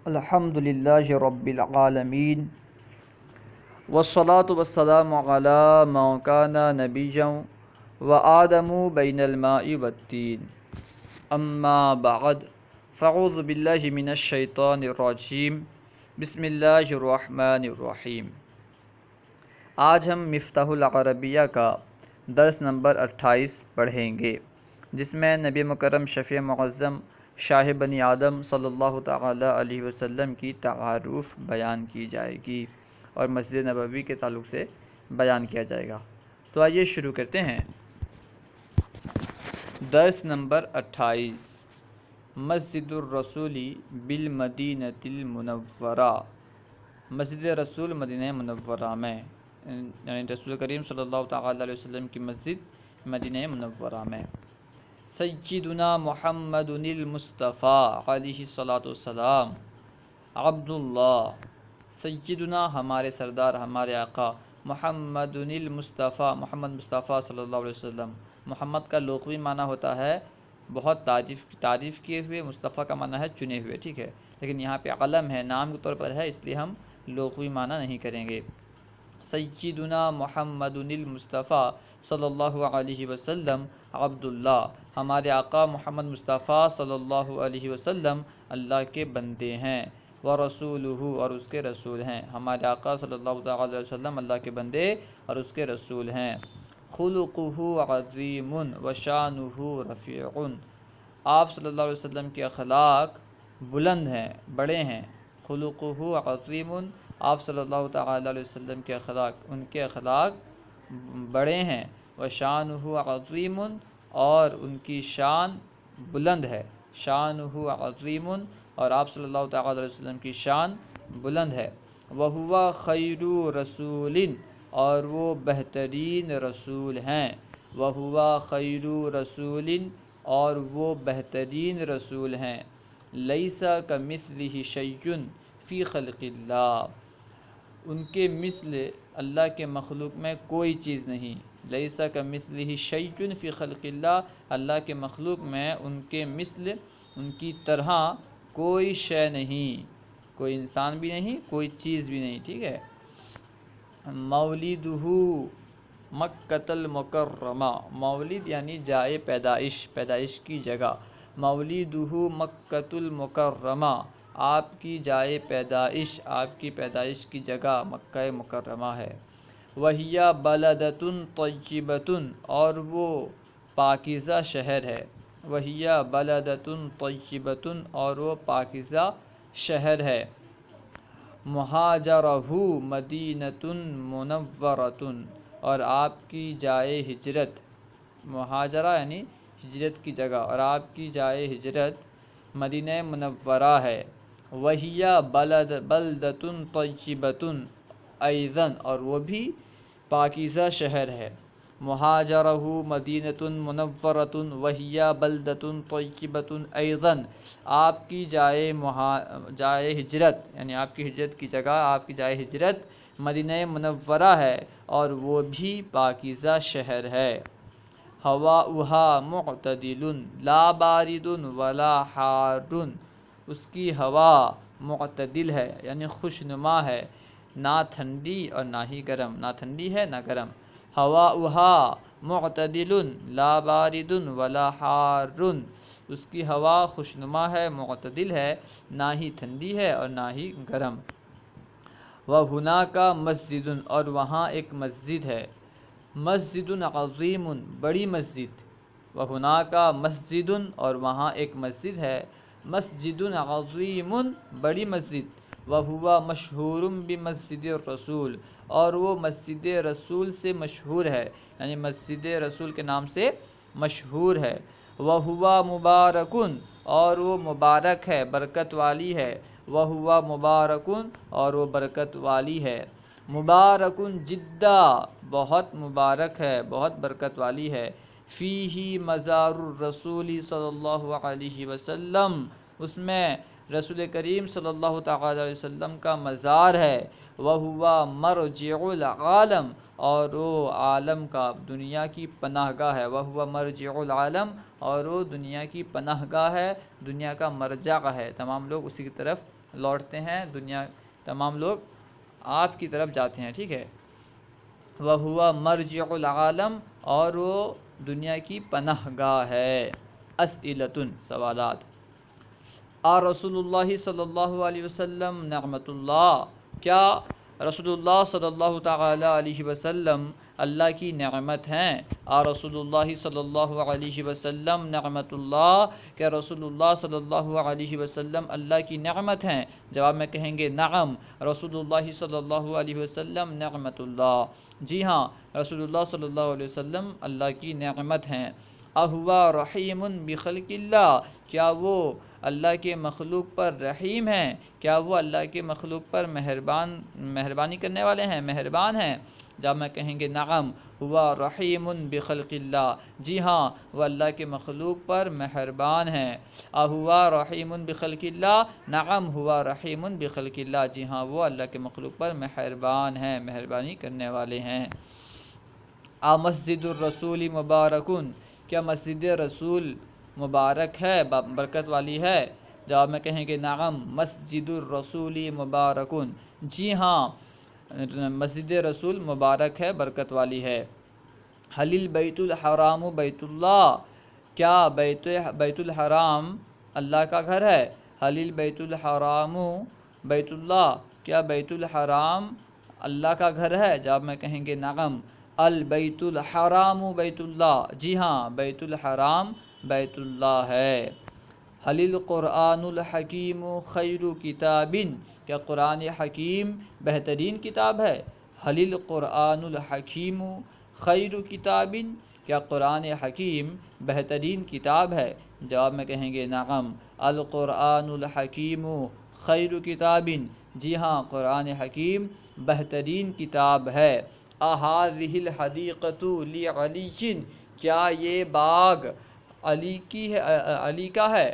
الحمد للہ رب العالمین والصلاة والسلام علی من کان نبیا وآدم بین الماء والطین اما بعد فاعوذ باللہ من الشیطان الرجیم بسم اللہ الرحمن الرحیم۔ آج ہم مفتاح العربیہ کا درس نمبر 28 پڑھیں گے، جس میں نبی مکرم شفیع معظم شاہ بنی آدم صلی اللہ تعالی علیہ وسلم کی تعارف بیان کی جائے گی اور مسجد نبوی کے تعلق سے بیان کیا جائے گا۔ تو آئیے شروع کرتے ہیں۔ درس نمبر 28، مسجد الرسول بالمدینۃ المنورہ، مسجد رسول مدینہ منورہ میں، یعنی رسول کریم صلی اللہ تعالی علیہ وسلم کی مسجد مدینہ منورہ میں۔ سیدنا محمد المصطفیٰ علیہ الصلاۃ والسلام عبداللہ، سیدنا ہمارے سردار، ہمارے آقا، محمد المصطفیٰ، محمد مصطفیٰ صلی اللہ علیہ وسلم۔ محمد کا لغوی معنی ہوتا ہے بہت تعریف کیے ہوئے، مصطفیٰ کا معنی ہے چنے ہوئے، ٹھیک ہے، لیکن یہاں پہ علم ہے، نام کے طور پر ہے، اس لیے ہم لغوی معنی نہیں کریں گے۔ سیدنا محمد المصطفیٰ صلی اللہ علیہ وسلم عبداللہ، ہمارے آقا محمد مصطفیٰ صلی اللہ علیہ وسلم اللہ کے بندے ہیں، ورسولہ، اور اس کے رسول ہیں۔ ہمارے آقا صلی اللہ علیہ وسلم اللہ کے بندے اور اس کے رسول ہیں۔ خلقہ عظیم وشانہ رفیع، آپ صلی اللہ علیہ وسلم کے اخلاق بلند ہیں، بڑے ہیں۔ خلقہ عظیم، آپ صلی اللہ تعالی علیہ وسلم کے اخلاق، ان کے اخلاق بڑے ہیں۔ وشانہ عظیم، اور ان کی شان بلند ہے۔ شانہ عظیم، اور آپ صلی اللہ تعالی علیہ وسلم کی شان بلند ہے۔ وہو خیر رسول، اور وہ بہترین رسول ہیں۔ وہو خیر رسول، اور وہ بہترین رسول ہیں۔ لیس کمثلہ شیء فی خلق اللہ، ان کے مثل اللہ کے مخلوق میں کوئی چیز نہیں۔ لیس کمثلہ شیء فی خلق اللہ، اللہ کے مخلوق میں ان کے مثل، ان کی طرح کوئی شے نہیں، کوئی انسان بھی نہیں، کوئی چیز بھی نہیں، ٹھیک ہے۔ مولدہ مکۃ المکرمہ، مولد یعنی جائے پیدائش، پیدائش کی جگہ۔ مولدہ مکۃ المکرمہ، آپ کی جائے پیدائش، آپ کی پیدائش کی جگہ مکہ مکرمہ ہے۔ وہی بلدۃ طیبۃ، اور وہ پاکیزہ شہر ہے۔ وہی بلدۃ طیبۃ، اور وہ پاکیزہ شہر ہے۔ مہاجرہ مدینۃ منورۃ، اور آپ کی جائے ہجرت، مہاجرہ یعنی ہجرت کی جگہ، اور آپ کی جائے ہجرت مدینہ منورہ ہے۔ وہی بلدۃ طیبۃ ایضاً، اور وہ بھی پاکیزہ شہر ہے۔ مہاجرہ مدینۃ منورۃ وہی بلدۃ طیبۃ ایضاً، آپ کی جائے ہجرت یعنی آپ کی ہجرت کی جگہ، آپ کی جائے ہجرت مدینہ منورہ ہے، اور وہ بھی پاکیزہ شہر ہے۔ ہواؤہا معتدل لا بارد ولا حار، اس کی ہوا معتدل ہے یعنی خوشنما ہے، نہ ٹھنڈی اور نہ ہی گرم، نہ ٹھنڈی ہے نہ گرم۔ ہواؤہا معتدل لا بارد ولا حار، اس کی ہوا خوشنما ہے، معتدل ہے، نہ ہی ٹھنڈی ہے اور نہ ہی گرم۔ وہناک مسجد، اور وہاں ایک مسجد ہے۔ مسجد عظیم، بڑی مسجد۔ وہناک مسجد، اور وہاں ایک مسجد ہے۔ مسجد عظیم، بڑی مسجد۔ وہو مشہور بمسجد الرسول، اور وہ مسجد رسول سے مشہور ہے، یعنی مسجد رسول کے نام سے مشہور ہے۔ وہو مبارک، اور وہ مبارک ہے، برکت والی ہے۔ وہو مبارک، اور وہ برکت والی ہے۔ مبارک جدا، بہت مبارک ہے، بہت برکت والی ہے۔ فیہ مزار الرسول صلی اللہ علیہ وسلم، اس میں رسول کریم صلی اللہ تعالی علیہ وسلم کا مزار ہے۔ وَهُوَ مَرْجِعُ الْعَالَمِ، اور وہ عالم کا دنیا کی پناہ گاہ ہے، وَهُوَ مَرْجِعُ الْعَالَمِ، اور وہ دنیا کی پناہ گاہ ہے، دنیا کا مرجع ہے، تمام لوگ اسی کی طرف لوٹتے ہیں، دنیا تمام لوگ آپ کی طرف جاتے ہیں، ٹھیک ہے۔ وَهُوَ مَرْجِعُ الْعَالَمِ، اور وہ دنیا کی پناہ گاہ ہے۔ اسئلۃ، سوالات۔ رسول اللہ صلی اللہ علیہ وسلم نعمت اللہ، کیا رسول اللہ صلی اللہ تعالی علیہ وسلم اللہ کی نعمت ہیں؟ رسول اللہ صلی اللہ علیہ وسلم نعمت اللہ، کیا رسول اللہ صلی اللہ علیہ وسلم اللہ کی نعمت ہیں؟ جواب میں کہیں گے نعم، رسول اللہ صلی اللہ علیہ وسلم نعمت اللہ، جی ہاں رسول اللہ صلی اللہ علیہ وسلم اللہ کی نعمت ہیں۔ اہوا رحیم بخلق اللہ، کیا وہ اللہ کے مخلوق پر رحیم ہیں؟ کیا وہ اللہ کے مخلوق پر مہربانی کرنے والے ہیں، مہربان ہیں؟ جب میں کہیں گے نعم ہوا رحیم بخلق اللہ، جی ہاں وہ اللہ کے مخلوق پر مہربان ہیں۔ اہوا رحیم بخلق اللہ، نعم ہوا رحیم بخلق اللہ، جی ہاں وہ اللہ کے مخلوق پر مہربان ہیں، مہربانی کرنے والے ہیں۔ مسجد الرسول مبارکن، کیا مسجد رسول مبارک ہے، برکت والی ہے؟ جواب میں کہیں گے نعم مسجد الرسول مبارکن، جی ہاں مسجد رسول مبارک ہے، برکت والی ہے۔ حل البیت الحرام بیت اللہ، کیا بیت الحرام اللہ کا گھر ہے؟ حل البیت الحرام بیت اللہ، کیا بیت الحرام اللہ کا گھر ہے؟ جواب میں کہیں گے نعم البیت الحرام بیت اللہ، جی ہاں بیت الحرام بیت اللہ ہے۔ حل القرآن الحکیم خیر کتاب، کیا قرآن حکیم بہترین کتاب ہے؟ حل القرآن الحکیم خیر کتاب، کیا قرآن حکیم بہترین کتاب ہے؟ جواب میں کہیں گے نعم القرآن الحکیم خیر کتاب، جی ہاں قرآن حکیم بہترین کتاب ہے۔ اہذہ الحدیقۃ لعلی، کیا یہ باغ علی کا ہے؟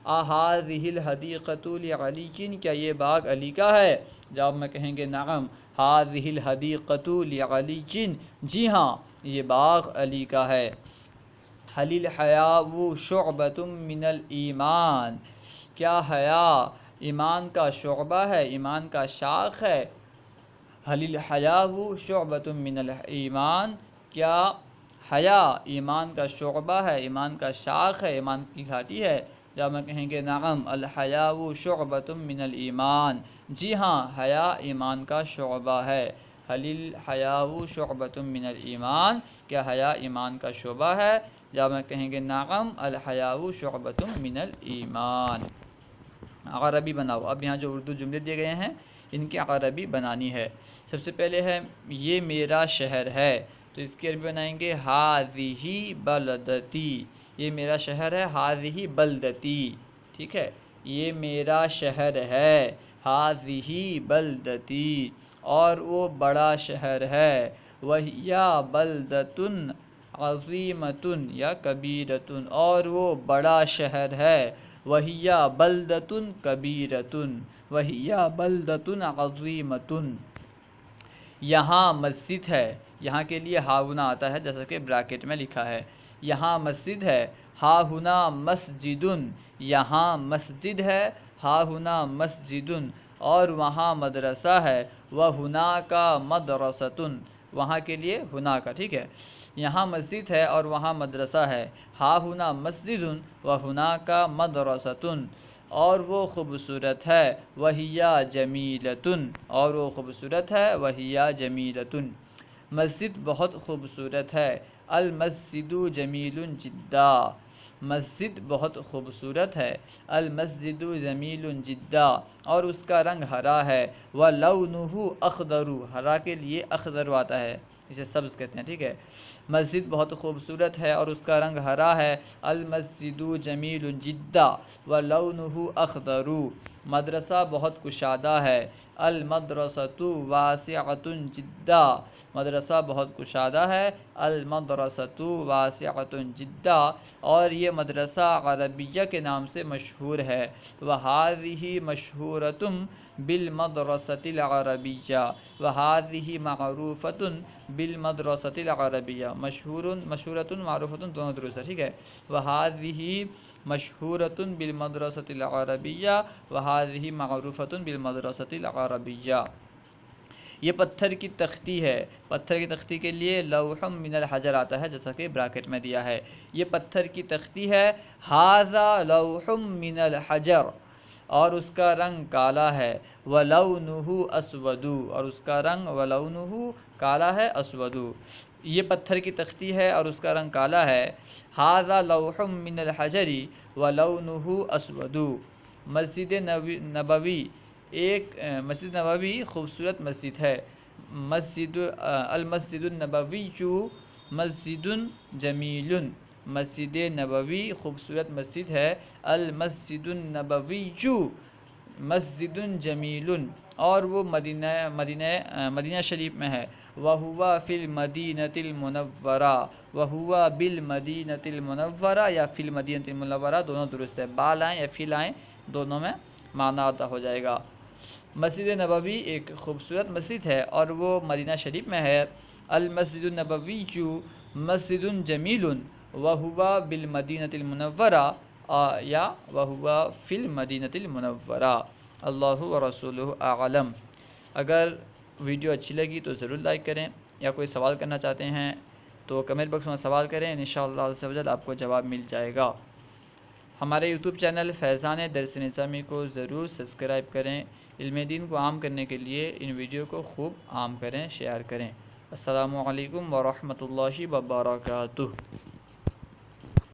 اہذہ الحدیقۃ لعلی، کیا یہ باغ علی کا ہے؟ جواب میں کہیں گے نعم ہذہ الحدیقۃ لعلی، جی ہاں یہ باغ علی کا ہے۔ حل الحیاء شعبۃ من الایمان، کیا حیا ایمان کا شعبہ ہے، ایمان کا شاخ ہے؟ حل الحیاء شعبۃ من الایمان، کیا حیا ایمان کا شعبہ ہے، ایمان کا شاخ ہے، ایمان کی گھاٹی ہے؟ جب میں کہیں گے نعم الحیاء شعبۃ من الایمان، جی ہاں حیا ایمان کا شعبہ ہے۔ حل الحیاء شعبۃ من الایمان، کیا حیا ایمان کا شعبہ ہے؟ جب میں کہیں گے نعم الحیاء شعبۃ من الایمان۔ عربی بناؤ، اب یہاں جو اردو جملے دیے گئے ہیں ان کی عربی بنانی ہے۔ سب سے پہلے ہے یہ میرا شہر ہے، تو اس کی عربی بنائیں گے ہذہ بلدتی، یہ میرا شہر ہے، ہذہ بلدتی، ٹھیک ہے، یہ میرا شہر ہے، ہذہ بلدتی، اور وہ بڑا شہر ہے، وہی بلدۃ عظیمۃ یا کبیرۃ، اور وہ بڑا شہر ہے، وہی بلدۃ کبیرۃ، وہی بلدۃ عظیمۃ۔ یہاں مسجد ہے، یہاں کے لیے ہا ہونا آتا ہے جیسا کہ بریکٹ میں لکھا ہے، یہاں مسجد ہے، ہا ہونا مسجد، یہاں مسجد ہے، ہا ہونا مسجد، اور وہاں مدرسہ ہے، وَهُنَاكَ مَدْرَسَةٌ، وہاں کے لیے ہونا کا، ٹھیک ہے، یہاں مسجد ہے اور وہاں مدرسہ ہے، ہا ہونا مسجد وَهُنَاكَ مَدْرَسَةٌ، اور وہ خوبصورت ہے، وَهِيَ جَمِيلَةٌ، اور وہ خوبصورت ہے، وَهِيَ جَمِيلَةٌ، مسجد بہت خوبصورت ہے، المسجد جمیل جدا، مسجد بہت خوبصورت ہے، المسجد جمیل جدا، اور اس کا رنگ ہرا ہے، وَلَوْنُهُ أَخْضَرُ، ہرا کے لیے اخضر آتا ہے، اسے سبز کہتے ہیں، ٹھیک ہے، مسجد بہت خوبصورت ہے اور اس کا رنگ ہرا ہے، المسجد جمیل جدا وَلَوْنُهُ أَخْضَرُ، مدرسہ بہت کشادہ ہے، المدرسۃ واسعۃ جدا، مدرسہ بہت کشادہ ہے، المدرسۃ واسعۃ جدا، اور یہ مدرسہ عربیہ کے نام سے مشہور ہے، وَهَذِهِ مشہورۃ بالمدرسة العربية وهذه معروفة بالمدرسة العربية مشہورة معروفة دونوں درست ہے، ٹھیک ہے. وهذه مشہورة بالمدرسة العربية وهذه معروفة بالمدرسة العربية. یہ پتھر کی تختی ہے. پتھر کی تختی کے لیے لوح من الحجر آتا ہے، جیسا کہ بریکٹ میں دیا ہے. یہ پتھر کی تختی ہے. ھذا لوح من الحجر، اور اس کا رنگ کالا ہے. ولونہ اسود، اور اس کا رنگ ولونہ کالا ہے. اسود، یہ پتھر کی تختی ہے اور اس کا رنگ کالا ہے. ھذا لوح من الحجر ولونہ اسود. مسجد نبوی مسجد نبوی خوبصورت مسجد ہے. المسجد النبوی مسجد جمیل، مسجد نبوی خوبصورت مسجد ہے. المسجد النبوی مسجد جمیل، اور وہ مدینہ شریف میں ہے. وہوا فی المدینۃ المنورہ، وہوا بالمدینۃ المنورہ یا فی المدینۃ المنورہ دونوں درست ہے. با لائیں یا فی لائیں دونوں میں معنی ادا ہو جائے گا. مسجد نبوی ایک خوبصورت مسجد ہے اور وہ مدینہ شریف میں ہے. المسجد النبوی مسجد جمیل وہوا بالمدینۃ المنورہ یا وہوا فی المدینۃ المنورہ. اللہ ورسولہ اعلم. اگر ویڈیو اچھی لگی تو ضرور لائک کریں، یا کوئی سوال کرنا چاہتے ہیں تو کمنٹ باکس میں سوال کریں، انشاءاللہ عز و جل آپ کو جواب مل جائے گا. ہمارے یوٹیوب چینل فیضان درس نظامی کو ضرور سبسکرائب کریں. علم دین کو عام کرنے کے لیے ان ویڈیو کو خوب عام کریں، شیئر کریں. السلام علیکم ورحمۃ اللہ وبرکاتہ.